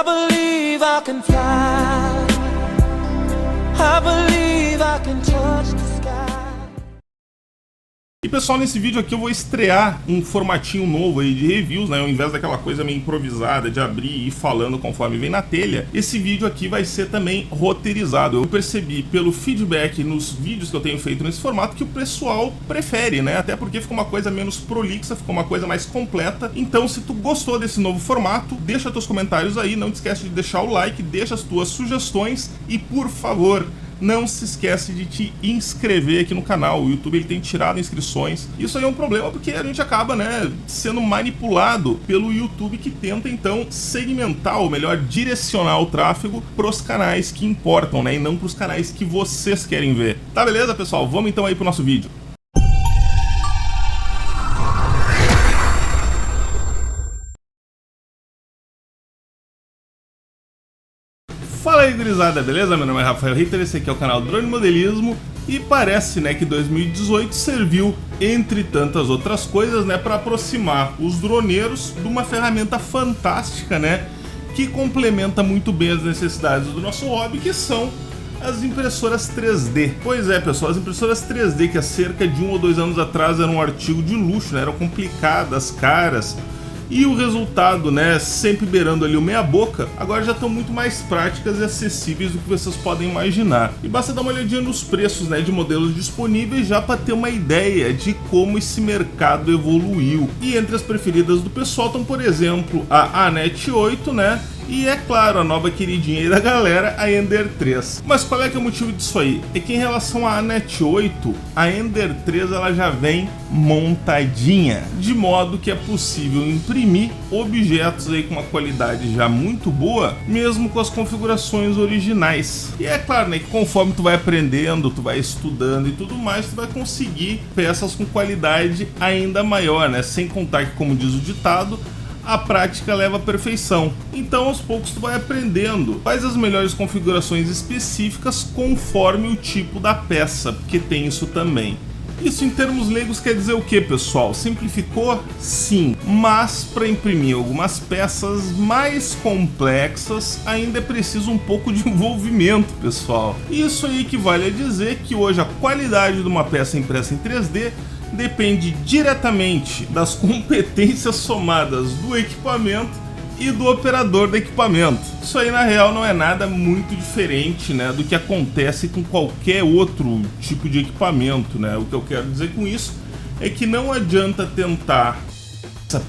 I believe I can fly. I believe I can touch the sky. E pessoal, nesse vídeo aqui eu vou estrear um formatinho novo aí de reviews, né? Ao invés daquela coisa meio improvisada de abrir e ir falando conforme vem na telha, esse vídeo aqui vai ser também roteirizado. Eu percebi pelo feedback nos vídeos que eu tenho feito nesse formato que o pessoal prefere, né? Até porque fica uma coisa menos prolixa, fica uma coisa mais completa. Então, se tu gostou desse novo formato, deixa teus comentários aí, não te esquece de deixar o like, deixa as tuas sugestões e, por favor, não se esquece de te inscrever aqui no canal. O YouTube ele tem tirado inscrições. Isso aí é um problema porque a gente acaba, né, sendo manipulado pelo YouTube, que tenta então segmentar, ou melhor, direcionar o tráfego para os canais que importam, né, e não para os canais que vocês querem ver. Tá, beleza, pessoal? Vamos então aí pro nosso vídeo. Fala aí, gurizada, beleza? Meu nome é Rafael Ritter, esse aqui é o canal Drone Modelismo e parece, né, que 2018 serviu, entre tantas outras coisas, né, para aproximar os droneiros de uma ferramenta fantástica, né, que complementa muito bem as necessidades do nosso hobby, que são as impressoras 3D. Pois é, pessoal, as impressoras 3D que há cerca de 1 ou 2 anos atrás eram um artigo de luxo, né, eram complicadas, caras. E o resultado, né, sempre beirando ali o meia boca, agora já estão muito mais práticas e acessíveis do que vocês podem imaginar. E basta dar uma olhadinha nos preços, né, de modelos disponíveis já para ter uma ideia de como esse mercado evoluiu. E entre as preferidas do pessoal estão, por exemplo, a Anet 8, né, e é claro, a nova queridinha aí da galera, a Ender 3. Mas qual é que é o motivo disso aí? É que em relação à Anet 8, a Ender 3 ela já vem montadinha, de modo que é possível imprimir objetos aí com uma qualidade já muito boa, mesmo com as configurações originais. E é claro, né, que conforme tu vai aprendendo, tu vai estudando e tudo mais, tu vai conseguir peças com qualidade ainda maior, né? Sem contar que, como diz o ditado, a prática leva à perfeição. Então, aos poucos tu vai aprendendo quais as melhores configurações específicas conforme o tipo da peça, porque tem isso também. Isso em termos leigos quer dizer o que, pessoal? Simplificou? Sim, mas para imprimir algumas peças mais complexas ainda é preciso um pouco de envolvimento, pessoal. Isso aí equivale a dizer que hoje a qualidade de uma peça impressa em 3D depende diretamente das competências somadas do equipamento e do operador do equipamento. Isso aí na real não é nada muito diferente, né, do que acontece com qualquer outro tipo de equipamento, né? O que eu quero dizer com isso é que não adianta tentar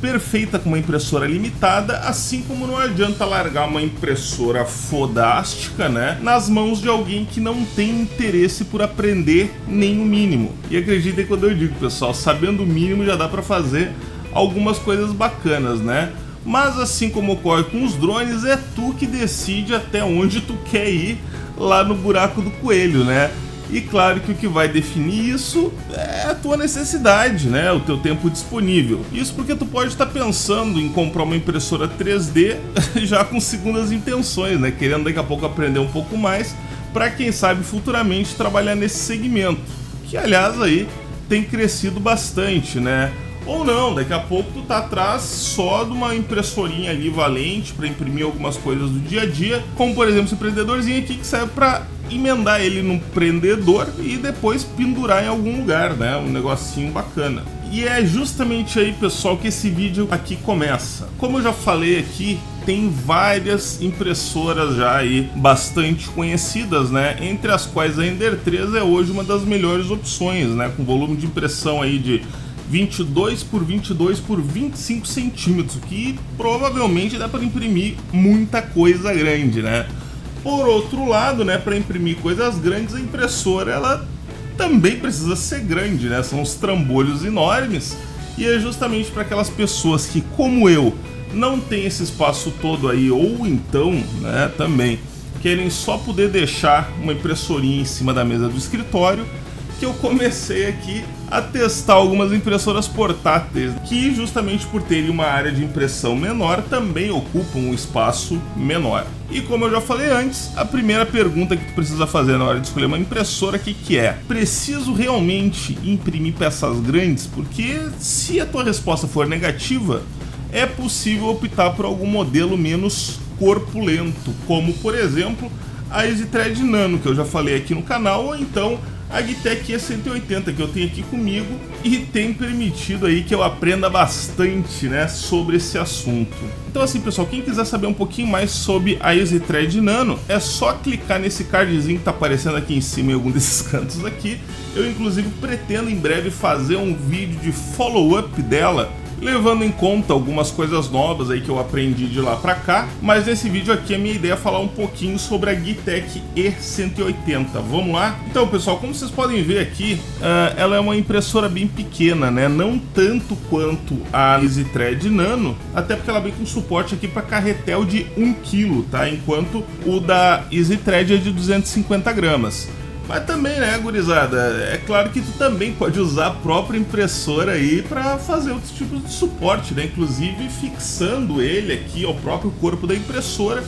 perfeita com uma impressora limitada, assim como não adianta largar uma impressora fodástica, né, nas mãos de alguém que não tem interesse por aprender nem o mínimo. E acreditem quando eu digo, pessoal, sabendo o mínimo já dá para fazer algumas coisas bacanas, né? Mas assim como ocorre com os drones, é tu que decide até onde tu quer ir lá no buraco do coelho, né? E claro que o que vai definir isso é a tua necessidade, né? O teu tempo disponível. Isso porque tu pode estar pensando em comprar uma impressora 3D já com segundas intenções, né? Querendo daqui a pouco aprender um pouco mais para quem sabe futuramente trabalhar nesse segmento, que aliás aí tem crescido bastante, né? Ou não, daqui a pouco tu tá atrás só de uma impressorinha ali valente para imprimir algumas coisas do dia a dia, como por exemplo esse prendedorzinho aqui que serve para emendar ele num prendedor e depois pendurar em algum lugar, né? Um negocinho bacana. E é justamente aí, pessoal, que esse vídeo aqui começa. Como eu já falei aqui, tem várias impressoras já aí bastante conhecidas, né? Entre as quais a Ender 3 é hoje uma das melhores opções, né? Com volume de impressão aí de 22 por 22 por 25 centímetros, que provavelmente dá para imprimir muita coisa grande, né? Por outro lado, né, para imprimir coisas grandes, a impressora ela também precisa ser grande, né? São os trambolhos enormes e é justamente para aquelas pessoas que, como eu, não tem esse espaço todo aí, ou então, né, também querem só poder deixar uma impressorinha em cima da mesa do escritório, que eu comecei aqui a testar algumas impressoras portáteis, que justamente por terem uma área de impressão menor, também ocupam um espaço menor. E como eu já falei antes, a primeira pergunta que tu precisa fazer na hora de escolher uma impressora, que é: preciso realmente imprimir peças grandes? Porque se a tua resposta for negativa, é possível optar por algum modelo menos corpulento, como por exemplo a EasyThread Nano, que eu já falei aqui no canal, ou então a Agitech E180, que eu tenho aqui comigo e tem permitido aí que eu aprenda bastante, né, sobre esse assunto. Então assim, pessoal, quem quiser saber um pouquinho mais sobre a EasyThread Nano, é só clicar nesse cardzinho que tá aparecendo aqui em cima em algum desses cantos aqui. Eu inclusive pretendo em breve fazer um vídeo de follow-up dela, levando em conta algumas coisas novas aí que eu aprendi de lá pra cá, mas nesse vídeo aqui a minha ideia é falar um pouquinho sobre a Agitech E180. Vamos lá? Então, pessoal, como vocês podem ver aqui, ela é uma impressora bem pequena, né? Não tanto quanto a EasyThread Nano, até porque ela vem com suporte aqui para carretel de 1 kg, tá? Enquanto o da EasyThread é de 250 gramas. Mas também, né, gurizada, é claro que tu também pode usar a própria impressora aí para fazer outros tipos de suporte, né? Inclusive fixando ele aqui ao próprio corpo da impressora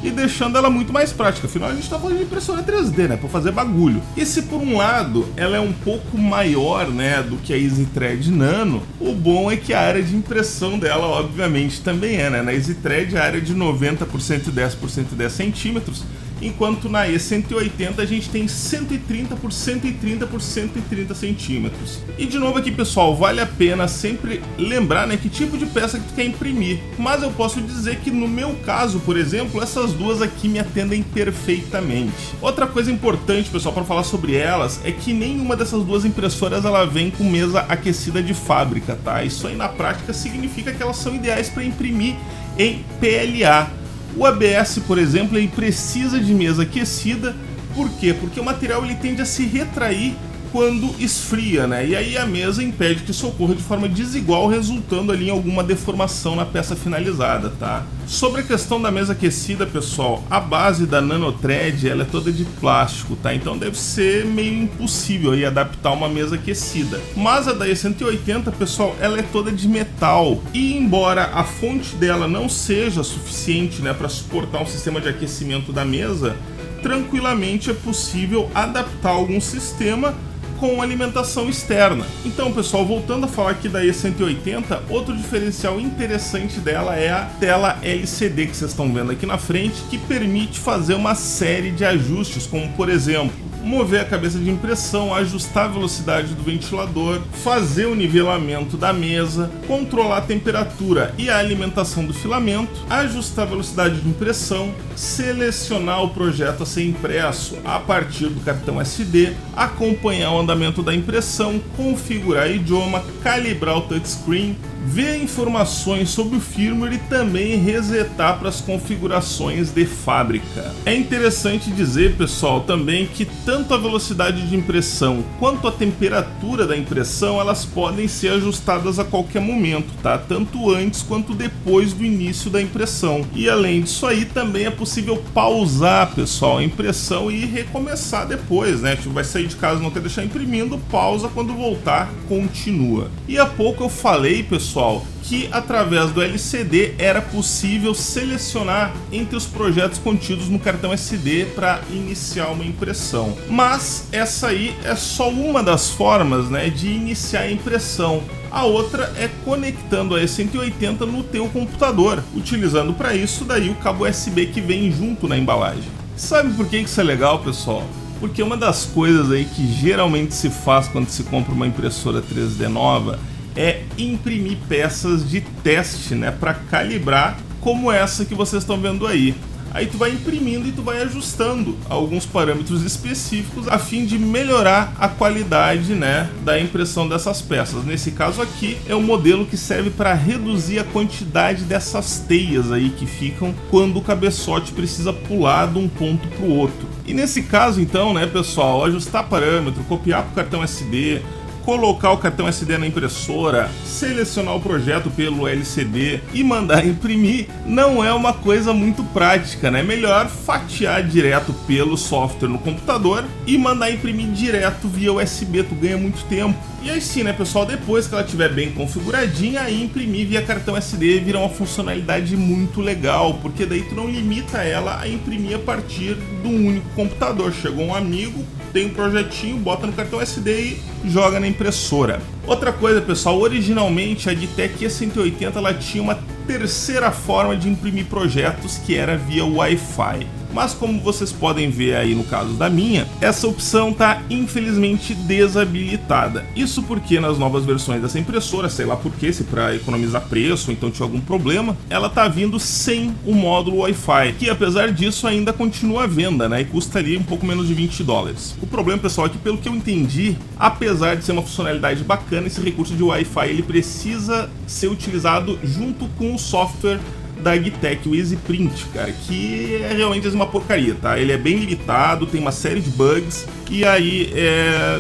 e deixando ela muito mais prática. Afinal, a gente tá falando de impressora 3D, né, para fazer bagulho. E se por um lado ela é um pouco maior, né, do que a EasyThread Nano, o bom é que a área de impressão dela, obviamente, também é, né? Na EasyThread a área é de 90 por 110 por 110 centímetros, enquanto na E180 a gente tem 130 por 130 por 130 centímetros. E de novo aqui, pessoal, vale a pena sempre lembrar, né, que tipo de peça que tu quer imprimir. Mas eu posso dizer que no meu caso, por exemplo, essas duas aqui me atendem perfeitamente. Outra coisa importante, pessoal, para falar sobre elas, é que nenhuma dessas duas impressoras ela vem com mesa aquecida de fábrica, tá? Isso aí na prática significa que elas são ideais para imprimir em PLA. O ABS, por exemplo, ele precisa de mesa aquecida. Por quê? Porque o material ele tende a se retrair quando esfria, né? E aí a mesa impede que isso ocorra de forma desigual, resultando ali em alguma deformação na peça finalizada, tá? Sobre a questão da mesa aquecida, pessoal, a base da Nanothread ela é toda de plástico, tá? Então deve ser meio impossível aí adaptar uma mesa aquecida. Mas a da E180, pessoal, ela é toda de metal. E embora a fonte dela não seja suficiente, né, para suportar um sistema de aquecimento da mesa, tranquilamente é possível adaptar algum sistema com alimentação externa. Então, pessoal, voltando a falar aqui da E180, outro diferencial interessante dela é a tela LCD que vocês estão vendo aqui na frente, que permite fazer uma série de ajustes, como por exemplo, mover a cabeça de impressão, ajustar a velocidade do ventilador, fazer o nivelamento da mesa, controlar a temperatura e a alimentação do filamento, ajustar a velocidade de impressão, selecionar o projeto a ser impresso a partir do cartão SD, acompanhar o andamento da impressão, configurar idioma, calibrar o touchscreen, ver informações sobre o firmware e também resetar para as configurações de fábrica. É interessante dizer, pessoal, também que tanto a velocidade de impressão quanto a temperatura da impressão elas podem ser ajustadas a qualquer momento, tá? Tanto antes quanto depois do início da impressão. E além disso aí, também é possível pausar, pessoal, a impressão e recomeçar depois, né? Tipo, vai sair de casa, não quer deixar imprimindo, pausa, quando voltar, continua. E há pouco eu falei, pessoal, que através do LCD era possível selecionar entre os projetos contidos no cartão SD para iniciar uma impressão. Mas essa aí é só uma das formas, né, de iniciar a impressão. A outra é conectando a E180 no teu computador, utilizando para isso daí o cabo USB que vem junto na embalagem. Sabe por que isso é legal, pessoal? Porque uma das coisas aí que geralmente se faz quando se compra uma impressora 3D nova é imprimir peças de teste, né, para calibrar, como essa que vocês estão vendo aí. Aí tu vai imprimindo e tu vai ajustando alguns parâmetros específicos a fim de melhorar a qualidade, né, da impressão dessas peças. Nesse caso aqui é um modelo que serve para reduzir a quantidade dessas teias aí que ficam quando o cabeçote precisa pular de um ponto para o outro. E nesse caso então, né, pessoal, ajustar parâmetro, copiar para o cartão SD, colocar o cartão SD na impressora, selecionar o projeto pelo LCD e mandar imprimir não é uma coisa muito prática, né? É melhor fatiar direto pelo software no computador e mandar imprimir direto via USB, tu ganha muito tempo. E aí sim, né, pessoal, depois que ela estiver bem configuradinha, aí imprimir via cartão SD vira uma funcionalidade muito legal, porque daí tu não limita ela a imprimir a partir de um único computador. Chegou um amigo, tem um projetinho, bota no cartão SD e joga na impressora. Outra coisa, pessoal, originalmente a Agitech E180 ela tinha uma terceira forma de imprimir projetos, que era via Wi-Fi. Mas como vocês podem ver aí no caso da minha, essa opção está infelizmente desabilitada. Isso porque nas novas versões dessa impressora, sei lá por que, se para economizar preço ou então tinha algum problema, ela tá vindo sem o módulo Wi-Fi, que apesar disso ainda continua à venda, né, e custaria um pouco menos de $20. O problema, pessoal, é que pelo que eu entendi, apesar de ser uma funcionalidade bacana, esse recurso de Wi-Fi ele precisa ser utilizado junto com o software da Agtech, o EasyPrint, cara, que é realmente uma porcaria, tá? Ele é bem limitado, tem uma série de bugs, e aí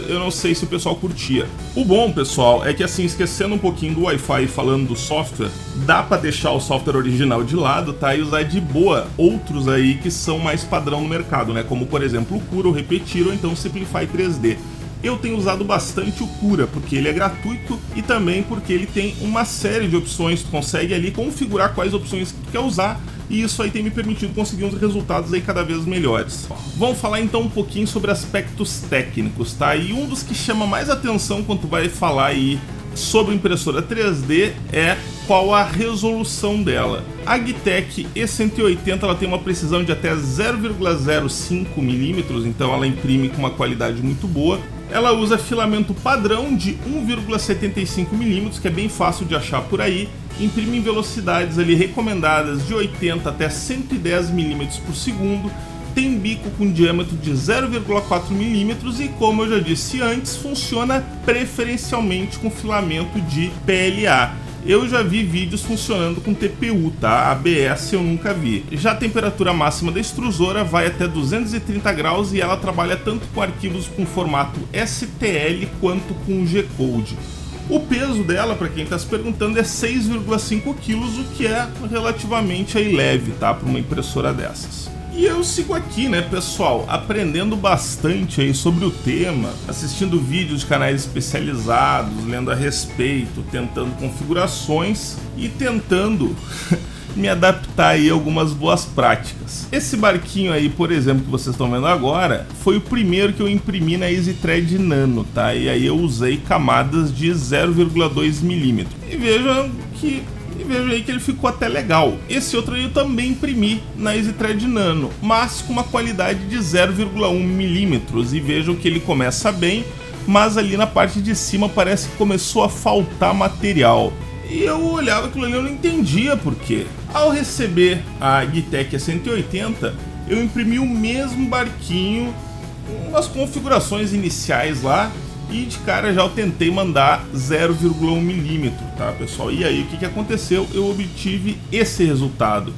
eu não sei se o pessoal curtia. O bom, pessoal, é que assim, esquecendo um pouquinho do Wi-Fi e falando do software, dá pra deixar o software original de lado, tá? E usar de boa outros aí que são mais padrão no mercado, né? Como, por exemplo, o Cura, o Repetir ou então o Simplify 3D. Eu tenho usado bastante o Cura, porque ele é gratuito e também porque ele tem uma série de opções, tu consegue ali configurar quais opções que tu quer usar, e isso aí tem me permitido conseguir uns resultados aí cada vez melhores. Vamos falar então um pouquinho sobre aspectos técnicos, tá? E um dos que chama mais atenção quando tu vai falar aí sobre impressora 3D é qual a resolução dela. A Agtech E180 ela tem uma precisão de até 0,05 milímetros, então ela imprime com uma qualidade muito boa. Ela usa filamento padrão de 1,75 milímetros, que é bem fácil de achar por aí. Imprime em velocidades ali recomendadas de 80 até 110 milímetros por segundo. Tem bico com diâmetro de 0,4 milímetros e, como eu já disse antes, funciona preferencialmente com filamento de PLA. Eu já vi vídeos funcionando com TPU, tá? ABS eu nunca vi. Já a temperatura máxima da extrusora vai até 230 graus e ela trabalha tanto com arquivos com formato STL quanto com G-Code. O peso dela, para quem está se perguntando, é 6,5 kg, o que é relativamente aí leve, tá? Para uma impressora dessas. E eu sigo aqui, né, pessoal, aprendendo bastante aí sobre o tema, assistindo vídeos de canais especializados, lendo a respeito, tentando configurações e tentando me adaptar aí a algumas boas práticas. Esse barquinho aí, por exemplo, que vocês estão vendo agora, foi o primeiro que eu imprimi na EasyThread Nano, tá? E aí eu usei camadas de 0,2 milímetros. E vejam aí que ele ficou até legal. Esse outro aí eu também imprimi na EasyThread Nano, mas com uma qualidade de 0,1 milímetros. E vejam que ele começa bem, mas ali na parte de cima parece que começou a faltar material. E eu olhava aquilo ali e eu não entendia por quê. Ao receber a Agtech E180, eu imprimi o mesmo barquinho, umas configurações iniciais lá, e de cara já eu tentei mandar 0,1 milímetro, tá, pessoal? E aí o que aconteceu? Eu obtive esse resultado.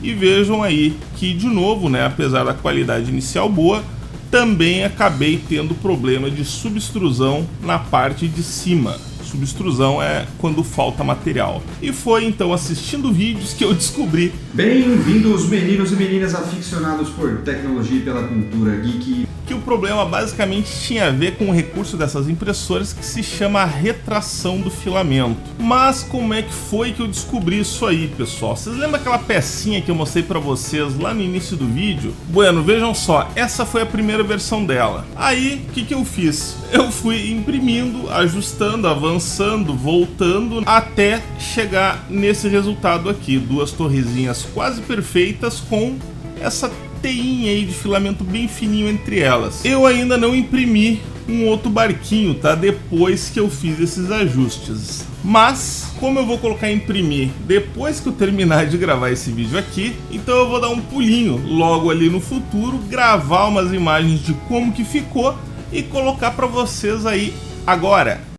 E vejam aí que, de novo, né, apesar da qualidade inicial boa, também acabei tendo problema de subextrusão na parte de cima. Subextrusão é quando falta material. E foi então assistindo vídeos que eu descobri. Bem-vindos, meninos e meninas aficionados por tecnologia e pela cultura geek. Que o problema basicamente tinha a ver com o recurso dessas impressoras que se chama retração do filamento. Mas como é que foi que eu descobri isso aí, pessoal? Vocês lembram aquela pecinha que eu mostrei pra vocês lá no início do vídeo? Bueno, vejam só, essa foi a primeira versão dela. Aí, o que eu fiz? Eu fui imprimindo, ajustando, avançando, voltando, até chegar nesse resultado aqui. Duas torrezinhas quase perfeitas com essa teinha aí de filamento bem fininho entre elas. Eu ainda não imprimi um outro barquinho, tá? Depois que eu fiz esses ajustes. Mas, como eu vou colocar imprimir depois que eu terminar de gravar esse vídeo aqui, então eu vou dar um pulinho logo ali no futuro, gravar umas imagens de como que ficou e colocar para vocês aí agora.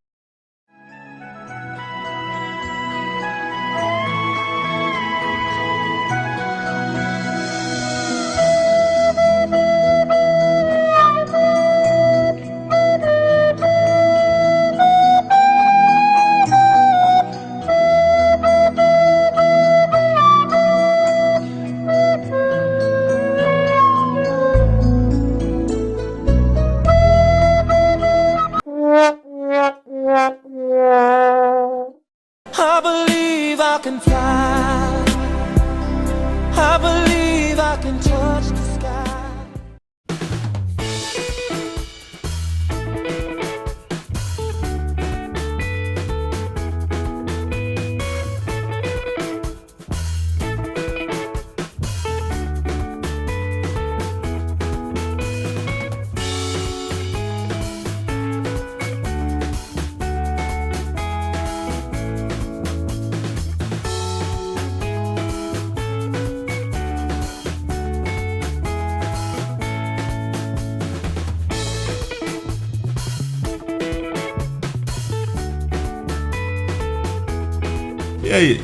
E aí,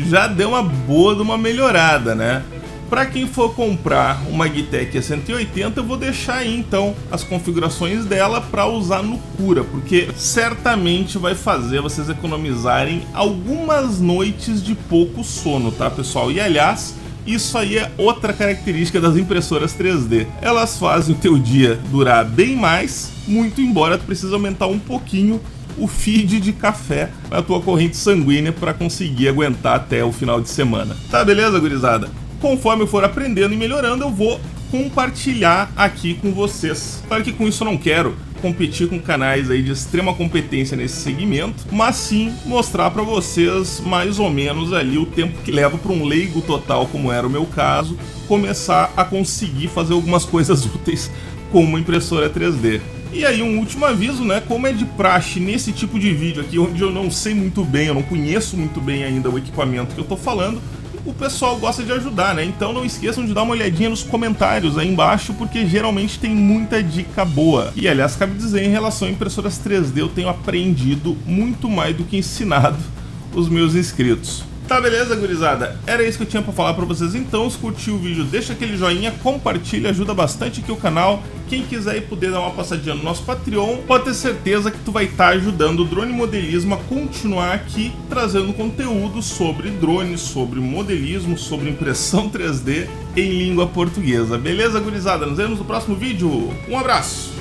já deu uma boa de uma melhorada, né? Para quem for comprar uma Magitech E180, eu vou deixar aí então as configurações dela para usar no Cura, porque certamente vai fazer vocês economizarem algumas noites de pouco sono, tá, pessoal? E aliás, isso aí é outra característica das impressoras 3D. Elas fazem o teu dia durar bem mais, muito embora tu precise aumentar um pouquinho o feed de café na tua corrente sanguínea para conseguir aguentar até o final de semana. Tá, beleza, gurizada? Conforme eu for aprendendo e melhorando, eu vou compartilhar aqui com vocês. Claro que com isso eu não quero competir com canais aí de extrema competência nesse segmento, mas sim mostrar para vocês mais ou menos ali o tempo que leva para um leigo total, como era o meu caso, começar a conseguir fazer algumas coisas úteis com uma impressora 3D. E aí um último aviso, né, como é de praxe nesse tipo de vídeo aqui, onde eu não sei muito bem, eu não conheço muito bem ainda o equipamento que eu tô falando, o pessoal gosta de ajudar, né? Então não esqueçam de dar uma olhadinha nos comentários aí embaixo, porque geralmente tem muita dica boa. E aliás, cabe dizer, em relação a impressoras 3D, eu tenho aprendido muito mais do que ensinado os meus inscritos. Tá, beleza, gurizada? Era isso que eu tinha pra falar pra vocês então. Se curtiu o vídeo, deixa aquele joinha, compartilha, ajuda bastante aqui o canal. Quem quiser e poder dar uma passadinha no nosso Patreon, pode ter certeza que tu vai estar ajudando o Drone Modelismo a continuar aqui trazendo conteúdo sobre drones, sobre modelismo, sobre impressão 3D em língua portuguesa. Beleza, gurizada? Nos vemos no próximo vídeo. Um abraço!